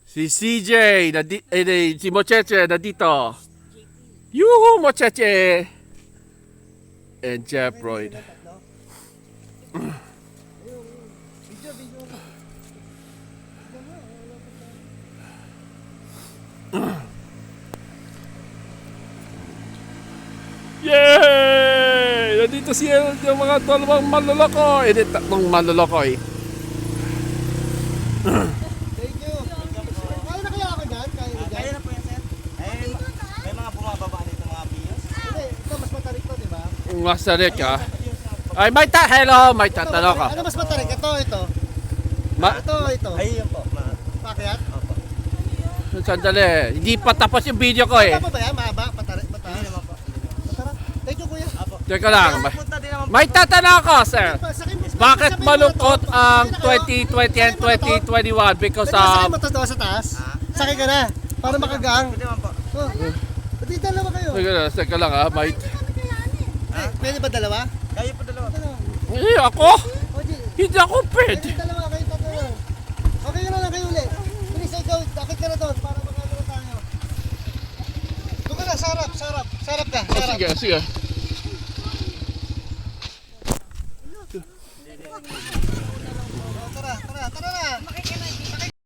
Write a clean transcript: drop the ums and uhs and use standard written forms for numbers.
Si CJ, si Mocheche nandito. Yuhu, Mocheche! And Jeff Royd. Yay! Nandito siya yung mga dalawang manloloko. Tatlong manloloko eh. Thank you. Kaya na kaya ako dyan? Kaya na dyan? Kaya na po yan, sir. May mga bumababa dito mga bios. Hindi, ito mas matarik to, di ba? Masarik ka. Ay, hello, may tatanong ka. Ano mas matarik? Ito, ito. Ma Ito. Ay, yun po. Pakyat? Opo. Sandali, hindi pa tapos yung video ko eh. Ano ba yan? Mahaba? Patarik? Mataas? Hindi naman po. Matarak? Thank you, kuya. Opo. Teka lang. Punta din naman po. May tatanong ako, sir. Sakay- Bakit sakay mo malungkot na to. ang Sakay na kayo? 2020 and 2021 because Pwede ba sakay of... mo to doon sa taas? Sakay ka na. Para makagang. Pwede naman po. Oh. Pwede dalawa kayo. Teka lang ha, may... Pwede ba dalawa? Kaya po dalawa. Dalawa. Ako? O, di. Hindi ako pwede. Pwede dalawa kayo, tatlo. Okay ka na lang kayo ulit. Please, ikaw, akit ka na doon para makagano tayo. Doon ka na, sarap. Sarap ka, sarap. Sige. Tara na.